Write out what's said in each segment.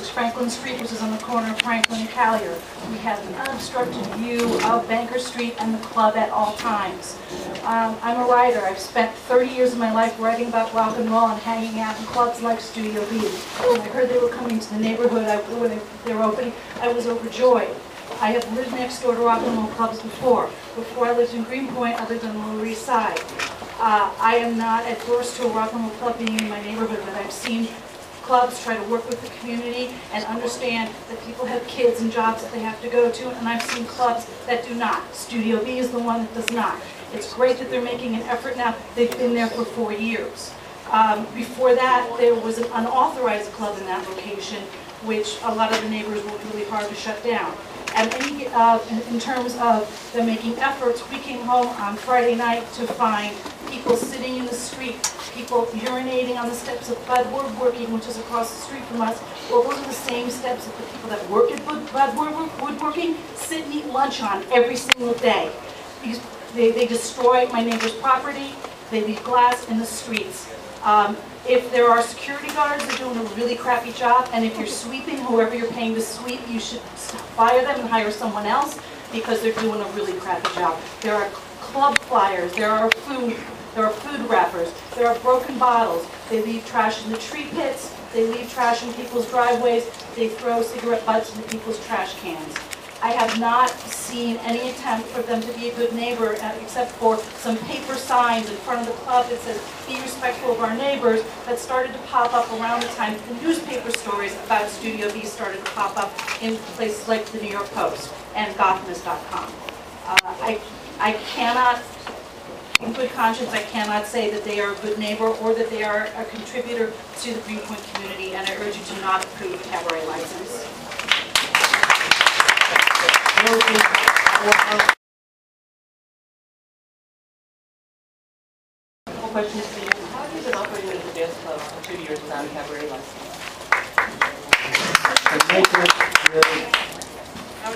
is Franklin Street, which is on the corner of Franklin and Callier. We have an unobstructed view of Banker Street and the club at all times. I'm a writer. I've spent 30 years of my life writing about rock and roll and hanging out in clubs like Studio B. When I heard they were coming to the neighborhood, when they were opening, I was overjoyed. I have lived next door to rock and roll clubs before. Before I lived in Greenpoint, I lived on the Lower East Side. I am not adverse to a rock and roll club being in my neighborhood, but I've seen clubs try to work with the community and understand that people have kids and jobs that they have to go to, and I've seen clubs that do not. Studio B is the one that does not. It's great that they're making an effort now. They've been there for 4 years. Before that, there was an unauthorized club in that location, which a lot of the neighbors worked really hard to shut down. And in terms of them making efforts, we came home on Friday night to find people sitting in the street, people urinating on the steps of Bud Woodworking, which is across the street from us. Well, those are the same steps that the people that work at Bud Woodworking sit and eat lunch on every single day. They destroy my neighbor's property. They leave glass in the streets. If there are security guards, they're doing a really crappy job, and if you're sweeping, whoever you're paying to sweep, you should fire them and hire someone else because they're doing a really crappy job. There are club flyers, there are food wrappers, there are broken bottles, they leave trash in the tree pits, they leave trash in people's driveways, they throw cigarette butts into people's trash cans. I have not seen any attempt for them to be a good neighbor except for some paper signs in front of the club that says, be respectful of our neighbors, that started to pop up around the time the newspaper stories about Studio B started to pop up in places like the New York Post and Gothamist.com. I cannot, in good conscience, I cannot say that they are a good neighbor or that they are a contributor to the Greenpoint community, and I urge you to not approve the cabaret license. Question is, how have you been operating as a dance club for 2 years without a cabaret license?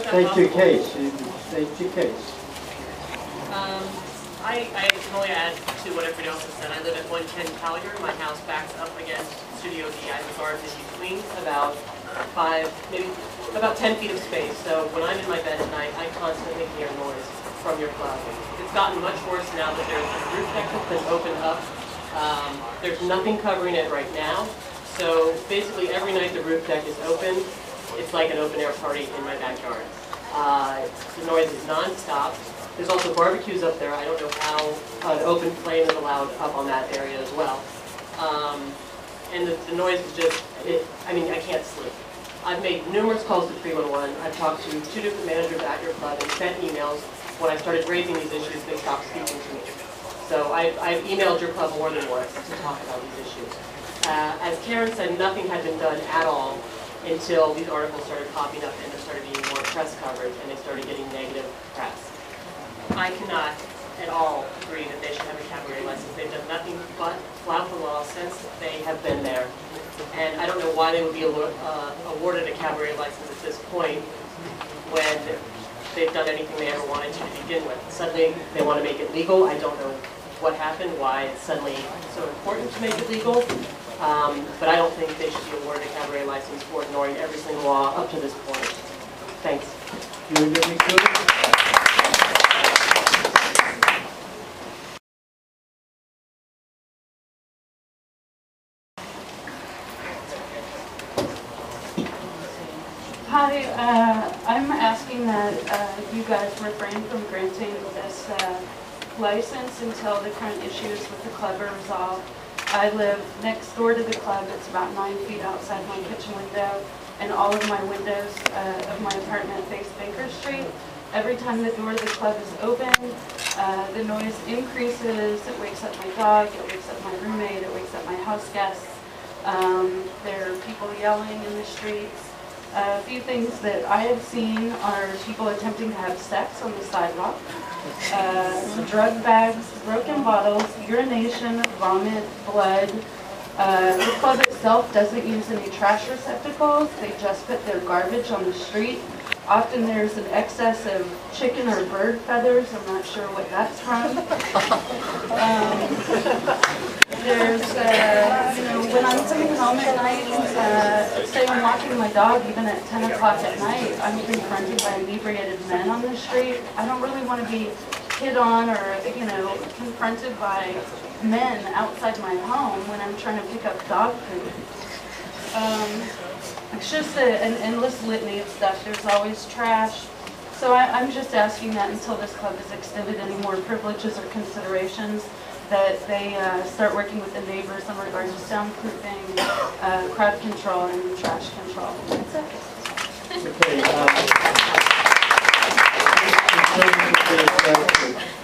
State your case. State your case. I can only add to what everybody else has said. I live at 110 Callier. My house backs up against Studio B. I have a garden in between, about 10 feet of space. So when I'm in my bed at night, I constantly hear noise from your club. It's gotten much worse now that there's a roof deck that's been opened up. There's nothing covering it right now. So basically every night the roof deck is open, it's like an open air party in my backyard. The noise is non-stop. There's also barbecues up there. I don't know how an open flame is allowed up on that area as well. And the noise is just, I can't sleep. I've made numerous calls to 311. I've talked to 2 different managers at your club and sent emails. When I started raising these issues, they stopped speaking to me. So I've emailed your club more than once to talk about these issues. As Karen said, nothing had been done at all until these articles started popping up and there started being more press coverage and they started getting negative press. I cannot at all agree that they should have a cabaret license. They've done nothing but flout the law since they have been there. And I don't know why they would be awarded a cabaret license at this point when they've done anything they ever wanted to begin with. Suddenly they want to make it legal. I don't know what happened, why it's suddenly so important to make it legal. But I don't think they should be awarded a cabaret license for ignoring every single law up to this point. Thanks. Hi, I'm asking that you guys refrain from granting this license until the current issues with the club are resolved. I live next door to the club. It's about 9 feet outside my kitchen window, and all of my windows of my apartment face Baker Street. Every time the door of the club is open, the noise increases. It wakes up my dog, it wakes up my roommate, it wakes up my house guests. There are people yelling in the streets. A few things that I have seen are people attempting to have sex on the sidewalk, drug bags, broken bottles, urination, vomit, blood. The club itself doesn't use any trash receptacles. They just put their garbage on the street. Often there's an excess of chicken or bird feathers. I'm not sure what that's from. there's, when I'm coming home at night, say I'm walking my dog even at 10 o'clock at night, I'm confronted by inebriated men on the street. I don't really want to be hit on or, confronted by men outside my home when I'm trying to pick up dog food. It's just an endless litany of stuff. There's always trash. So I'm just asking that until this club is extended any more privileges or considerations, that they start working with the neighbors in regards to soundproofing, crowd control, and trash control. That's it. Okay.